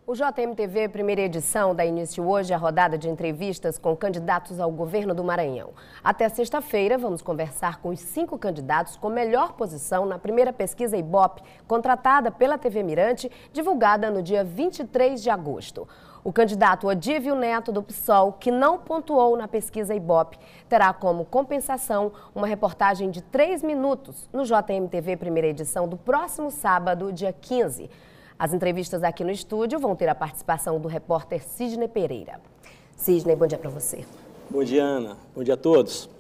O JMTV Primeira Edição dá início hoje à rodada de entrevistas com candidatos ao governo do Maranhão. Até sexta-feira, vamos conversar com os 5 candidatos com melhor posição na primeira pesquisa Ibope, contratada pela TV Mirante, divulgada no dia 23 de agosto. O candidato Odívio Neto, do PSOL, que não pontuou na pesquisa Ibope, terá como compensação uma reportagem de 3 minutos no JMTV Primeira Edição do próximo sábado, dia 15. As entrevistas aqui no estúdio vão ter a participação do repórter Sidney Pereira. Sidney, bom dia para você. Bom dia, Ana. Bom dia a todos.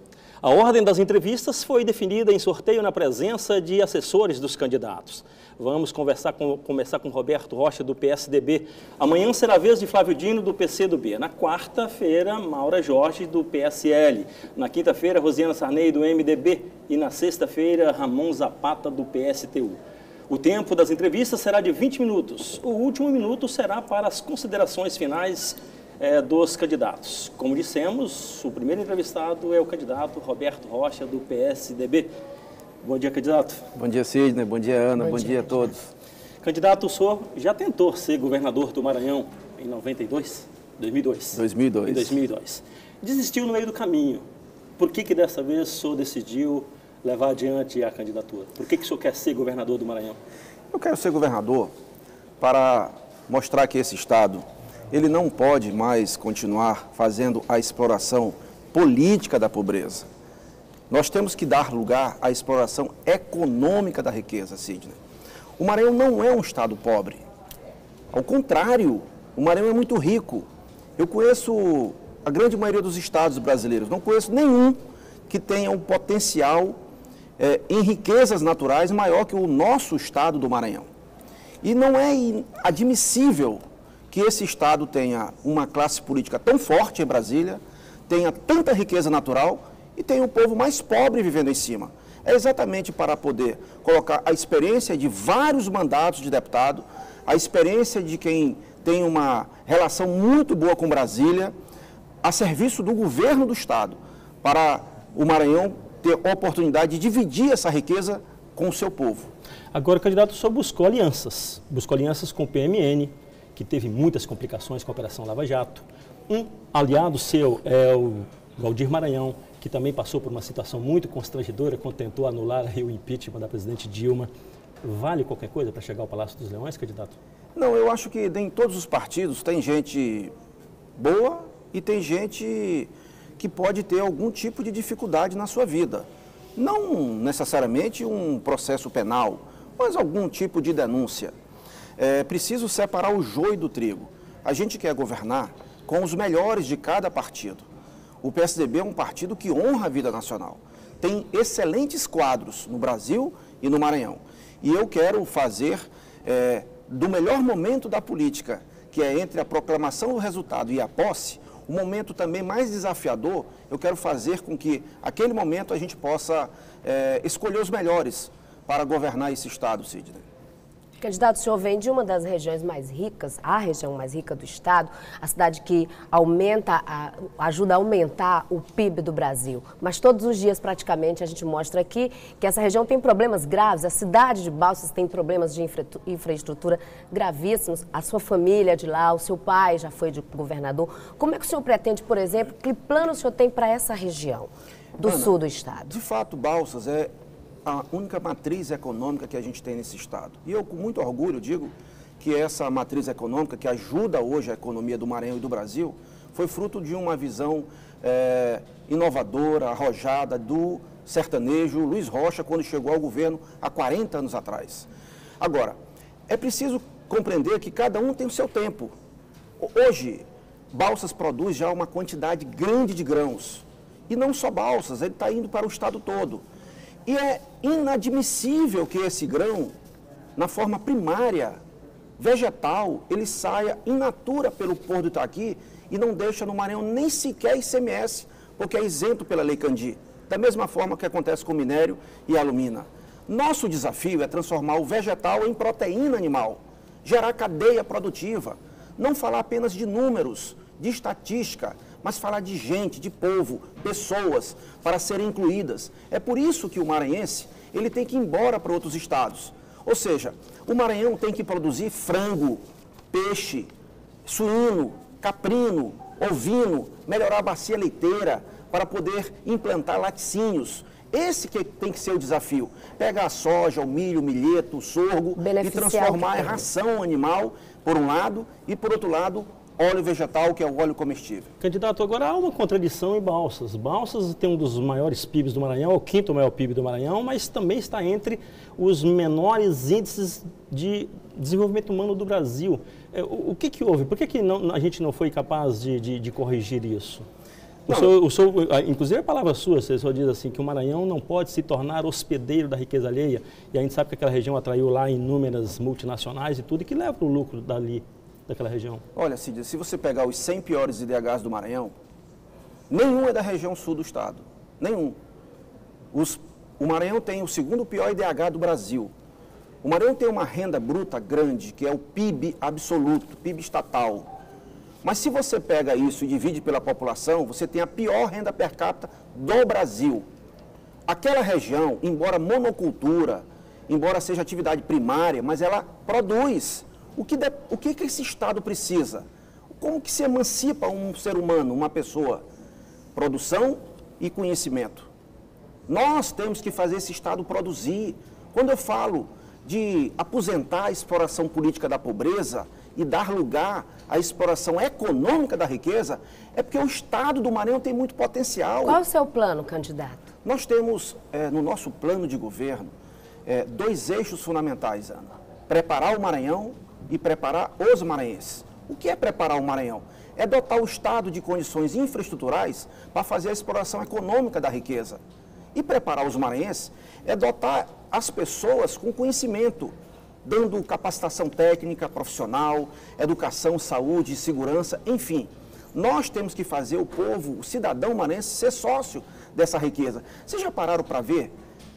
A ordem das entrevistas foi definida em sorteio na presença de assessores dos candidatos. Vamos começar com Roberto Rocha, do PSDB. Amanhã será a vez de Flávio Dino, do PCdoB. Na quarta-feira, Maura Jorge, do PSL. Na quinta-feira, Rosiana Sarney, do MDB. E na sexta-feira, Ramon Zapata, do PSTU. O tempo das entrevistas será de 20 minutos. O último minuto será para as considerações finais dos candidatos. Como dissemos, o primeiro entrevistado é o candidato Roberto Rocha, do PSDB. Bom dia, candidato. Bom dia, Sidney. Bom dia, Ana. Bom dia a todos. Candidato, o senhor já tentou ser governador do Maranhão em 2002? Em 2002. Desistiu no meio do caminho. Por que dessa vez o senhor decidiu levar adiante a candidatura? Por que o senhor quer ser governador do Maranhão? Eu quero ser governador para mostrar que esse Estado ele não pode mais continuar fazendo a exploração política da pobreza. Nós temos que dar lugar à exploração econômica da riqueza, Sidney. O Maranhão não é um Estado pobre. Ao contrário, o Maranhão é muito rico. Eu conheço a grande maioria dos estados brasileiros, não conheço nenhum que tenha um potencial em riquezas naturais maior que o nosso estado do Maranhão. E não é admissível que esse estado tenha uma classe política tão forte em Brasília, tenha tanta riqueza natural e tenha o povo mais pobre vivendo em cima. É exatamente para poder colocar a experiência de vários mandatos de deputado, a experiência de quem tem uma relação muito boa com Brasília, a serviço do governo do estado, para o Maranhão ter a oportunidade de dividir essa riqueza com o seu povo. Agora, candidato, o senhor buscou alianças com o PMN, que teve muitas complicações com a Operação Lava Jato. Um aliado seu é o Valdir Maranhão, que também passou por uma situação muito constrangedora quando tentou anular o impeachment da presidente Dilma. Vale qualquer coisa para chegar ao Palácio dos Leões, candidato? Não, eu acho que em todos os partidos tem gente boa e tem gente que pode ter algum tipo de dificuldade na sua vida. Não necessariamente um processo penal, mas algum tipo de denúncia. É preciso separar o joio do trigo. A gente quer governar com os melhores de cada partido. O PSDB é um partido que honra a vida nacional. Tem excelentes quadros no Brasil e no Maranhão. E eu quero fazer do melhor momento da política, que é entre a proclamação do resultado e a posse, o momento também mais desafiador, eu quero fazer com que, aquele momento, a gente possa escolher os melhores para governar esse estado, Sidney. Candidato, o senhor vem de uma das regiões mais ricas, a região mais rica do estado, a cidade que ajuda a aumentar o PIB do Brasil. Mas todos os dias, praticamente, a gente mostra aqui que essa região tem problemas graves. A cidade de Balsas tem problemas de infraestrutura gravíssimos. A sua família é de lá, o seu pai já foi de governador. Como é que o senhor pretende, por exemplo, que plano o senhor tem para essa região do sul do estado? De fato, Balsas é a única matriz econômica que a gente tem nesse estado. E eu, com muito orgulho, digo que essa matriz econômica, que ajuda hoje a economia do Maranhão e do Brasil, foi fruto de uma visão inovadora, arrojada do sertanejo Luiz Rocha, quando chegou ao governo há 40 anos atrás. Agora, é preciso compreender que cada um tem o seu tempo. Hoje, Balsas produz já uma quantidade grande de grãos. E não só Balsas, ele está indo para o estado todo. E é inadmissível que esse grão, na forma primária, vegetal, ele saia in natura pelo Porto do Itaqui e não deixa no Maranhão nem sequer ICMS, porque é isento pela Lei Candir. Da mesma forma que acontece com minério e alumina. Nosso desafio é transformar o vegetal em proteína animal, gerar cadeia produtiva, não falar apenas de números, de estatística, mas falar de gente, de povo, pessoas, para serem incluídas. É por isso que o maranhense, ele tem que ir embora para outros estados. Ou seja, o Maranhão tem que produzir frango, peixe, suíno, caprino, ovino, melhorar a bacia leiteira para poder implantar laticínios. Esse que tem que ser o desafio. Pegar a soja, o milho, o milheto, o sorgo e transformar em ração animal, por um lado, e por outro lado, óleo vegetal, que é o óleo comestível. Candidato, agora há uma contradição em Balsas. Balsas tem um dos maiores PIBs do Maranhão, é o quinto maior PIB do Maranhão, mas também está entre os menores índices de desenvolvimento humano do Brasil. O que houve? Por que a gente não foi capaz de corrigir isso? O senhor, inclusive a palavra sua, você só diz assim, que o Maranhão não pode se tornar hospedeiro da riqueza alheia, e a gente sabe que aquela região atraiu lá inúmeras multinacionais e tudo, e que leva o lucro daquela região. Olha, Cid, se você pegar os 100 piores IDHs do Maranhão, nenhum é da região sul do estado, nenhum. O Maranhão tem o segundo pior IDH do Brasil. O Maranhão tem uma renda bruta grande, que é o PIB absoluto, PIB estatal. Mas se você pega isso e divide pela população, você tem a pior renda per capita do Brasil. Aquela região, embora monocultura, embora seja atividade primária, mas ela produz. O que esse Estado precisa? Como que se emancipa um ser humano, uma pessoa? Produção e conhecimento. Nós temos que fazer esse Estado produzir. Quando eu falo de aposentar a exploração política da pobreza e dar lugar à exploração econômica da riqueza, é porque o Estado do Maranhão tem muito potencial. Qual é o seu plano, candidato? Nós temos, no nosso plano de governo, dois eixos fundamentais, Ana. Preparar o Maranhão e preparar os maranhenses. O que é preparar o Maranhão? É dotar o Estado de condições infraestruturais para fazer a exploração econômica da riqueza. E preparar os maranhenses é dotar as pessoas com conhecimento, dando capacitação técnica, profissional, educação, saúde, segurança, enfim. Nós temos que fazer o povo, o cidadão maranhense, ser sócio dessa riqueza. Vocês já pararam para ver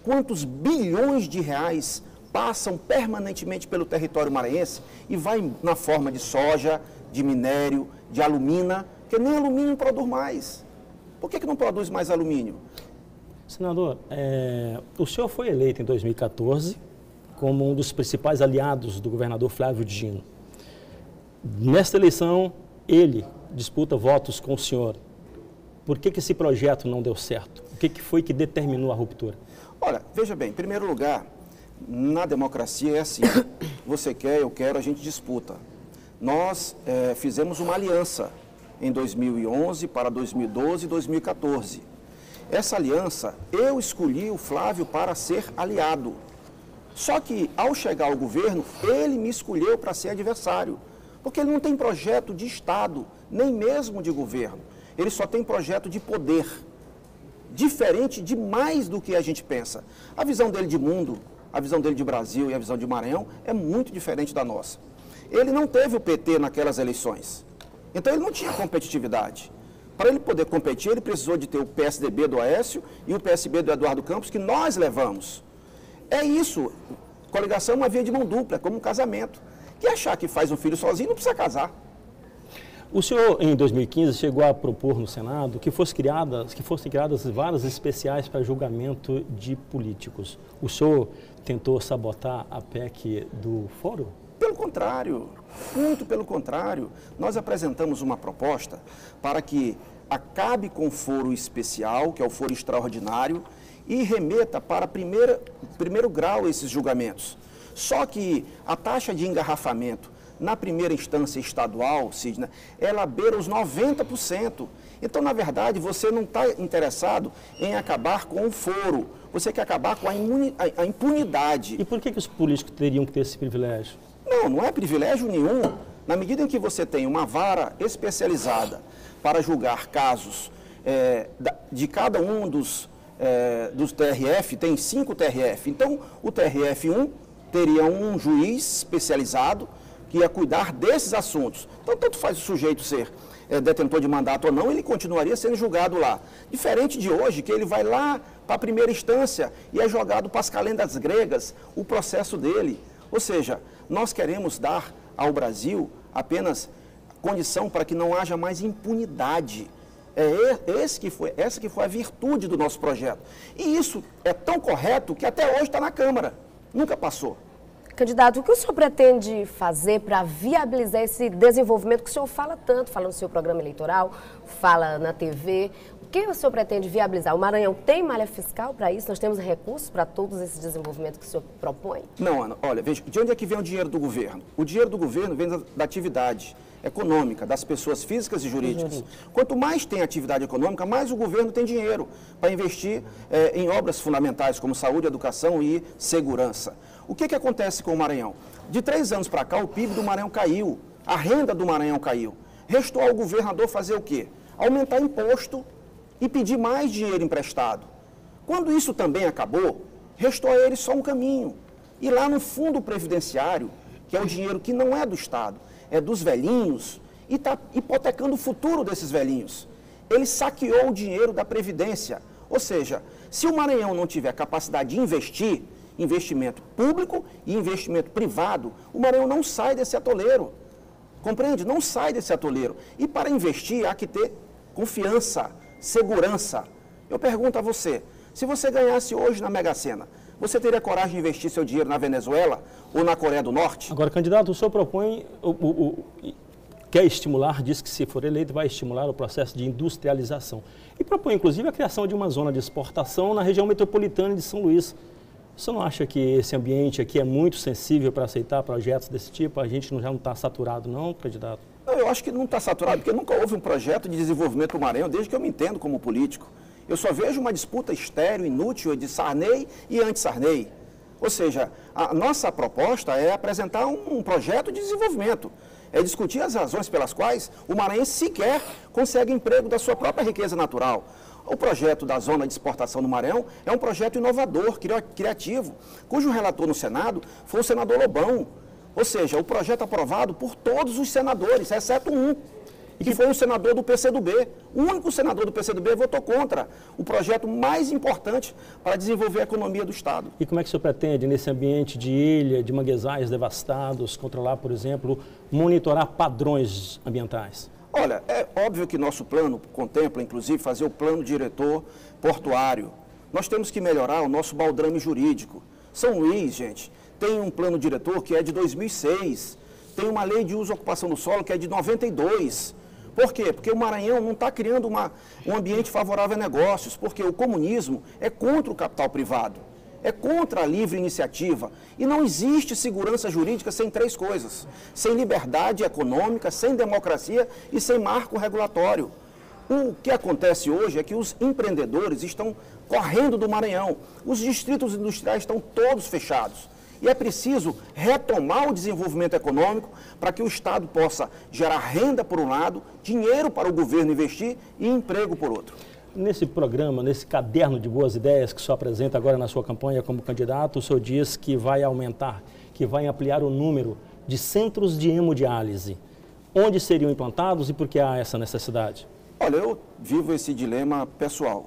quantos bilhões de reais passam permanentemente pelo território maranhense e vai na forma de soja, de minério, de alumina, porque nem alumínio produz mais. Por que não produz mais alumínio? Senador, o senhor foi eleito em 2014 como um dos principais aliados do governador Flávio Dino. Nesta eleição, ele disputa votos com o senhor. Por que esse projeto não deu certo? O que foi que determinou a ruptura? Olha, veja bem, em primeiro lugar, na democracia é assim, você quer, eu quero, a gente disputa. Nós fizemos uma aliança em 2011 para 2012 e 2014. Essa aliança, eu escolhi o Flávio para ser aliado. Só que, ao chegar ao governo, ele me escolheu para ser adversário. Porque ele não tem projeto de Estado, nem mesmo de governo. Ele só tem projeto de poder. Diferente demais do que a gente pensa. A visão dele de mundo, a visão dele de Brasil e a visão de Maranhão é muito diferente da nossa. Ele não teve o PT naquelas eleições. Então, ele não tinha competitividade. Para ele poder competir, ele precisou de ter o PSDB do Aécio e o PSB do Eduardo Campos, que nós levamos. É isso. Coligação é uma via de mão dupla, é como um casamento. E achar que faz um filho sozinho não precisa casar. O senhor, em 2015, chegou a propor no Senado que fossem criadas varas especiais para julgamento de políticos. O senhor tentou sabotar a PEC do foro? Pelo contrário, muito pelo contrário. Nós apresentamos uma proposta para que acabe com o foro especial, que é o foro extraordinário, e remeta para primeiro grau esses julgamentos. Só que a taxa de engarrafamento na primeira instância estadual, Sidney, ela beira os 90%. Então, na verdade, você não está interessado em acabar com o foro, você quer acabar com a impunidade. E por que os políticos teriam que ter esse privilégio? Não é privilégio nenhum. Na medida em que você tem uma vara especializada para julgar casos de cada um dos TRF, tem 5 TRF. Então, o TRF1 teria um juiz especializado que ia cuidar desses assuntos. Então, tanto faz o sujeito ser detentor de mandato ou não, ele continuaria sendo julgado lá. Diferente de hoje, que ele vai lá para a primeira instância e é jogado para as calendas gregas o processo dele. Ou seja, nós queremos dar ao Brasil apenas condição para que não haja mais impunidade. Essa que foi a virtude do nosso projeto. E isso é tão correto que até hoje está na Câmara. Nunca passou. Candidato, o que o senhor pretende fazer para viabilizar esse desenvolvimento que o senhor fala tanto, fala no seu programa eleitoral, fala na TV? O que o senhor pretende viabilizar? O Maranhão tem malha fiscal para isso? Nós temos recursos para todos esses desenvolvimentos que o senhor propõe? Não, Ana, olha, veja, de onde é que vem o dinheiro do governo? O dinheiro do governo vem da atividade econômica, das pessoas físicas e jurídicas. Quanto mais tem atividade econômica, mais o governo tem dinheiro para investir em obras fundamentais como saúde, educação e segurança. O que acontece com o Maranhão? De 3 anos para cá, o PIB do Maranhão caiu, a renda do Maranhão caiu. Restou ao governador fazer o quê? Aumentar imposto e pedir mais dinheiro emprestado. Quando isso também acabou, restou a ele só um caminho. Ir lá no fundo previdenciário, que é o dinheiro que não é do Estado, é dos velhinhos, e está hipotecando o futuro desses velhinhos. Ele saqueou o dinheiro da Previdência. Ou seja, se o Maranhão não tiver capacidade de investir, investimento público e investimento privado, o Maranhão não sai desse atoleiro. Compreende? Não sai desse atoleiro. E para investir, há que ter confiança, segurança. Eu pergunto a você, se você ganhasse hoje na Mega Sena, você teria coragem de investir seu dinheiro na Venezuela ou na Coreia do Norte? Agora, candidato, o senhor propõe, quer estimular, diz que se for eleito vai estimular o processo de industrialização. E propõe, inclusive, a criação de uma zona de exportação na região metropolitana de São Luís. Você não acha que esse ambiente aqui é muito sensível para aceitar projetos desse tipo? A gente já não está saturado, não, candidato? Não, eu acho que não está saturado, porque nunca houve um projeto de desenvolvimento do Maranhão, desde que eu me entendo como político. Eu só vejo uma disputa estéril, inútil, de Sarney e anti-Sarney. Ou seja, a nossa proposta é apresentar um projeto de desenvolvimento. É discutir as razões pelas quais o maranhense sequer consegue emprego da sua própria riqueza natural. O projeto da Zona de Exportação do Maranhão é um projeto inovador, criativo, cujo relator no Senado foi o senador Lobão. Ou seja, o projeto aprovado por todos os senadores, exceto um, que foi um senador do PCdoB. O único senador do PCdoB votou contra o projeto mais importante para desenvolver a economia do Estado. E como é que o senhor pretende, nesse ambiente de ilha, de manguezais devastados, controlar, por exemplo, monitorar padrões ambientais? Olha, é óbvio que nosso plano contempla, inclusive, fazer o plano diretor portuário. Nós temos que melhorar o nosso baldrame jurídico. São Luís, gente, tem um plano diretor que é de 2006, tem uma lei de uso e ocupação do solo que é de 92. Por quê? Porque o Maranhão não está criando um ambiente favorável a negócios, porque o comunismo é contra o capital privado, é contra a livre iniciativa. E não existe segurança jurídica sem 3 coisas: sem liberdade econômica, sem democracia e sem marco regulatório. O que acontece hoje é que os empreendedores estão correndo do Maranhão, os distritos industriais estão todos fechados. E é preciso retomar o desenvolvimento econômico para que o Estado possa gerar renda por um lado, dinheiro para o governo investir e emprego por outro. Nesse programa, nesse caderno de boas ideias que o senhor apresenta agora na sua campanha como candidato, o senhor diz que vai aumentar, que vai ampliar o número de centros de hemodiálise. Onde seriam implantados e por que há essa necessidade? Olha, eu vivo esse dilema pessoal.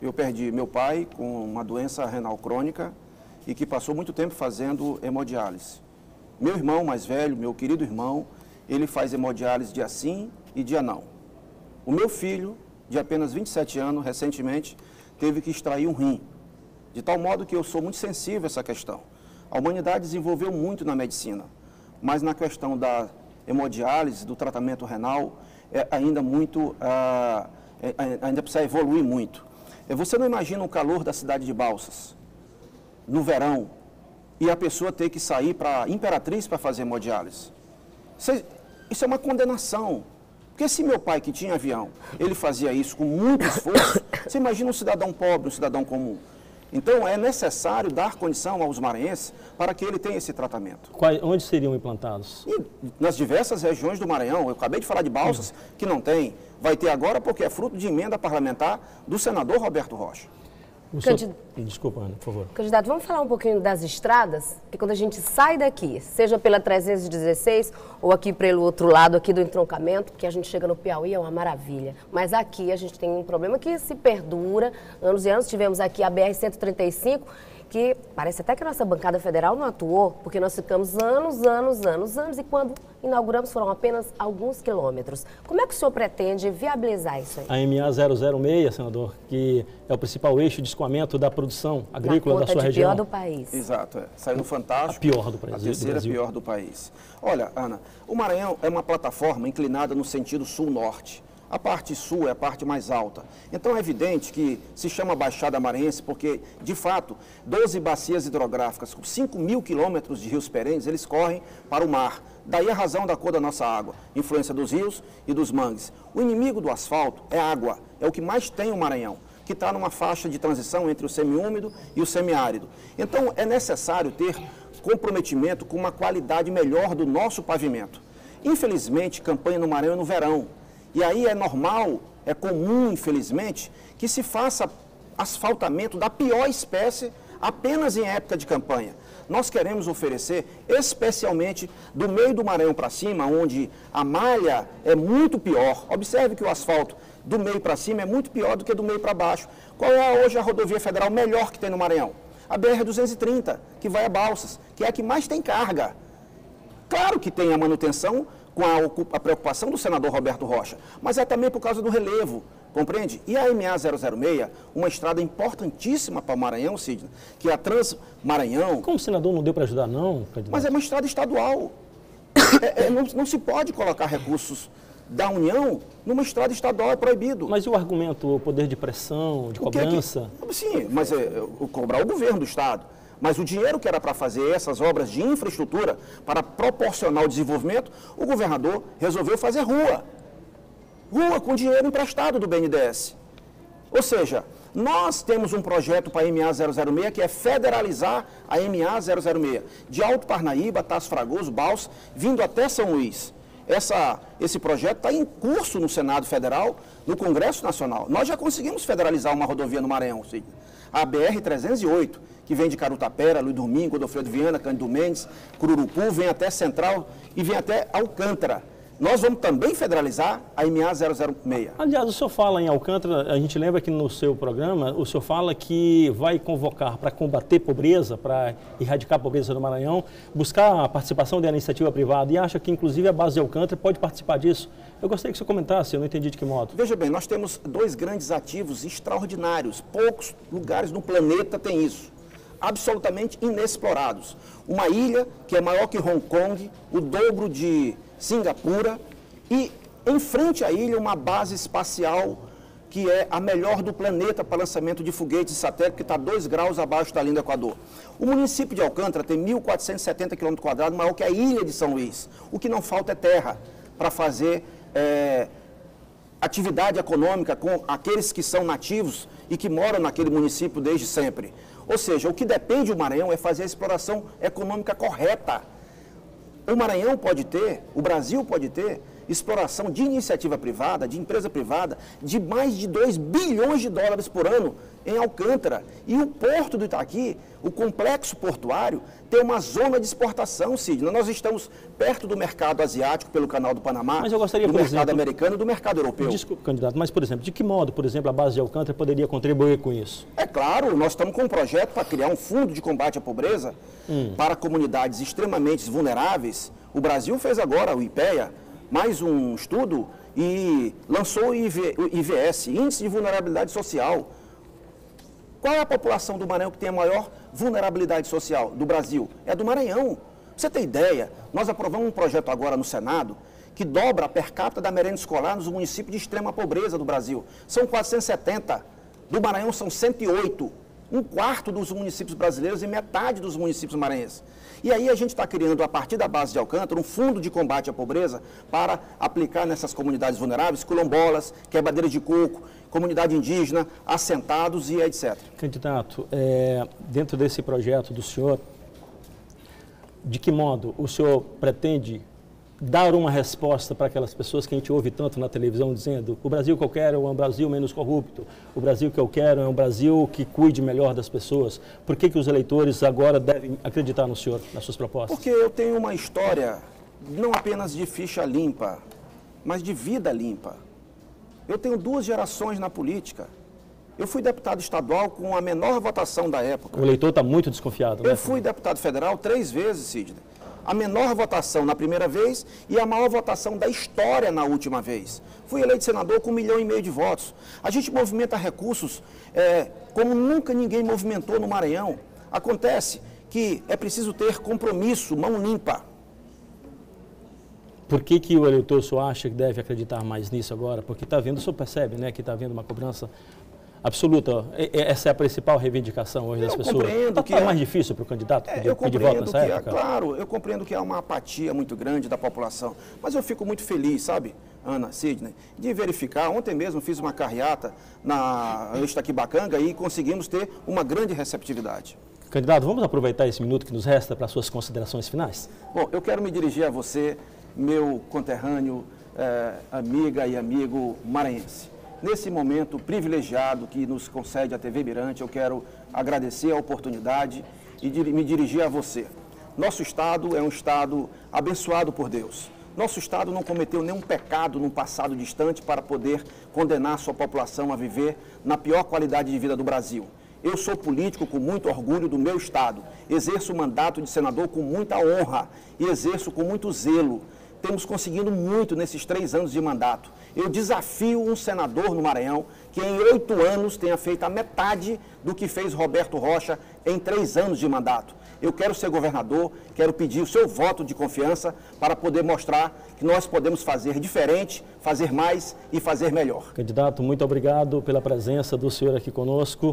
Eu perdi meu pai com uma doença renal crônica e que passou muito tempo fazendo hemodiálise. Meu irmão mais velho, meu querido irmão, ele faz hemodiálise dia sim e dia não. O meu filho, de apenas 27 anos, recentemente, teve que extrair um rim. De tal modo que eu sou muito sensível a essa questão. A humanidade desenvolveu muito na medicina, mas na questão da hemodiálise, do tratamento renal, ainda precisa evoluir muito. Você não imagina o calor da cidade de Balsas, no verão, e a pessoa ter que sair para Imperatriz para fazer hemodiálise. Isso é uma condenação. Porque se meu pai, que tinha avião, ele fazia isso com muito esforço, você imagina um cidadão pobre, um cidadão comum. Então, é necessário dar condição aos maranhenses para que ele tenha esse tratamento. Onde seriam implantados? E nas diversas regiões do Maranhão. Eu acabei de falar de Balsas, que não tem. Vai ter agora porque é fruto de emenda parlamentar do senador Roberto Rocha. Desculpa, Ana, por favor. Candidato, vamos falar um pouquinho das estradas? Porque quando a gente sai daqui, seja pela 316 ou aqui pelo outro lado aqui do entroncamento, porque a gente chega no Piauí, é uma maravilha. Mas aqui a gente tem um problema que se perdura, anos e anos. Tivemos aqui a BR-135, porque parece até que a nossa bancada federal não atuou, porque nós ficamos anos, e quando inauguramos foram apenas alguns quilômetros. Como é que o senhor pretende viabilizar isso aí? A MA 006, senador, que é o principal eixo de escoamento da produção agrícola da sua região. A pior do país. Exato, saiu no Fantástico. A pior do Brasil. A terceira pior do país. Olha, Ana, o Maranhão é uma plataforma inclinada no sentido sul-norte. A parte sul é a parte mais alta. Então é evidente que se chama Baixada Maranhense porque, de fato, 12 bacias hidrográficas com 5.000 quilômetros de rios perenes, eles correm para o mar. Daí a razão da cor da nossa água, influência dos rios e dos mangues. O inimigo do asfalto é água, é o que mais tem o Maranhão, que está numa faixa de transição entre o semiúmido e o semiárido. Então é necessário ter comprometimento com uma qualidade melhor do nosso pavimento. Infelizmente, campanha no Maranhão é no verão. E aí é normal, é comum, infelizmente, que se faça asfaltamento da pior espécie apenas em época de campanha. Nós queremos oferecer, especialmente do meio do Maranhão para cima, onde a malha é muito pior. Observe que o asfalto do meio para cima é muito pior do que do meio para baixo. Qual é hoje a rodovia federal melhor que tem no Maranhão? A BR-230, que vai a Balsas, que é a que mais tem carga. Claro que tem a manutenção com a preocupação do senador Roberto Rocha, mas é também por causa do relevo, compreende? E a MA 006, uma estrada importantíssima para o Maranhão, Sidney, que é a Transmaranhão... Como o senador não deu para ajudar, não, candidato? Mas é uma estrada estadual. Não se pode colocar recursos da União numa estrada estadual, é proibido. Mas e o argumento, o poder de pressão, de cobrança? Sim, mas cobrar o governo do Estado. Mas o dinheiro que era para fazer essas obras de infraestrutura, para proporcionar o desenvolvimento, o governador resolveu fazer rua. Rua com dinheiro emprestado do BNDES. Ou seja, nós temos um projeto para a MA 006, que é federalizar a MA 006, de Alto Parnaíba, Tasso Fragoso, Balsas, vindo até São Luís. Esse projeto está em curso no Senado Federal, no Congresso Nacional. Nós já conseguimos federalizar uma rodovia no Maranhão, a BR-308, que vem de Carutapera, Luiz Domingo, Godofredo Viana, Cândido Mendes, Cururupu, vem até Central e vem até Alcântara. Nós vamos também federalizar a MA 006. Aliás, o senhor fala em Alcântara, a gente lembra que no seu programa, o senhor fala que vai convocar para combater pobreza, para erradicar a pobreza no Maranhão, buscar a participação da iniciativa privada e acha que, inclusive, a base de Alcântara pode participar disso. Eu gostaria que o senhor comentasse, eu não entendi de que modo. Veja bem, nós temos dois grandes ativos extraordinários, poucos lugares no planeta têm isso, absolutamente inexplorados. Uma ilha que é maior que Hong Kong, o dobro de Singapura, e em frente à ilha uma base espacial que é a melhor do planeta para lançamento de foguetes e satélites, que está 2 graus abaixo da linha do Equador. O município de Alcântara tem 1.470 km², maior que a ilha de São Luís. O que não falta é terra para fazer atividade econômica com aqueles que são nativos e que moram naquele município desde sempre. Ou seja, o que depende do Maranhão é fazer a exploração econômica correta. O Maranhão pode ter, o Brasil pode ter exploração de iniciativa privada, de empresa privada, de mais de 2 bilhões de dólares por ano em Alcântara. E o Porto do Itaqui, o complexo portuário, tem uma zona de exportação, Sidney. Nós estamos perto do mercado asiático pelo Canal do Panamá, mas eu gostaria, do mercado americano e do mercado europeu. Desculpe, candidato, mas, por exemplo, de que modo, por exemplo, a base de Alcântara poderia contribuir com isso? É claro, nós estamos com um projeto para criar um fundo de combate à pobreza para comunidades extremamente vulneráveis. O Brasil fez agora, o IPEA, mais um estudo e lançou o IVS, Índice de Vulnerabilidade Social. Qual é a população do Maranhão que tem a maior vulnerabilidade social do Brasil? É a do Maranhão. Pra você ter ideia, nós aprovamos um projeto agora no Senado que dobra a per capita da merenda escolar nos municípios de extrema pobreza do Brasil. São 470, do Maranhão são 108. 1/4 dos municípios brasileiros e metade dos municípios maranhenses. E aí a gente está criando, a partir da base de Alcântara, um fundo de combate à pobreza para aplicar nessas comunidades vulneráveis, quilombolas, quebradeiras de coco, comunidade indígena, assentados e etc. Candidato, dentro desse projeto do senhor, de que modo o senhor pretende dar uma resposta para aquelas pessoas que a gente ouve tanto na televisão dizendo: o Brasil que eu quero é um Brasil menos corrupto, o Brasil que eu quero é um Brasil que cuide melhor das pessoas? Por que os eleitores agora devem acreditar no senhor, nas suas propostas? Porque eu tenho uma história não apenas de ficha limpa, mas de vida limpa. Eu tenho 2 gerações na política. Eu fui deputado estadual com a menor votação da época. O eleitor está muito desconfiado, né? Eu fui deputado federal 3 vezes, Sidney. A menor votação na primeira vez e a maior votação da história na última vez. Fui eleito senador com 1,5 milhão de votos. A gente movimenta recursos como nunca ninguém movimentou no Maranhão. Acontece que é preciso ter compromisso, mão limpa. Por que o eleitor só acha que deve acreditar mais nisso agora? Porque está vendo, o senhor percebe, né, que está havendo uma cobrança absoluta. Essa é a principal reivindicação hoje das pessoas. Está mais difícil para o candidato pedir voto nessa época? Claro, eu compreendo que há uma apatia muito grande da população, mas eu fico muito feliz, sabe, Ana, Sidney, de verificar. Ontem mesmo fiz uma carreata na Estaquibacanga e conseguimos ter uma grande receptividade. Candidato, vamos aproveitar esse minuto que nos resta para suas considerações finais? Bom, eu quero me dirigir a você, meu conterrâneo, amiga e amigo maranhense. Nesse momento privilegiado que nos concede a TV Mirante, eu quero agradecer a oportunidade e me dirigir a você. Nosso Estado é um Estado abençoado por Deus. Nosso Estado não cometeu nenhum pecado num passado distante para poder condenar sua população a viver na pior qualidade de vida do Brasil. Eu sou político com muito orgulho do meu Estado, exerço o mandato de senador com muita honra e exerço com muito zelo. Temos conseguido muito nesses 3 anos de mandato. Eu desafio um senador no Maranhão que em 8 anos tenha feito a metade do que fez Roberto Rocha em 3 anos de mandato. Eu quero ser governador, quero pedir o seu voto de confiança para poder mostrar que nós podemos fazer diferente, fazer mais e fazer melhor. Candidato, muito obrigado pela presença do senhor aqui conosco.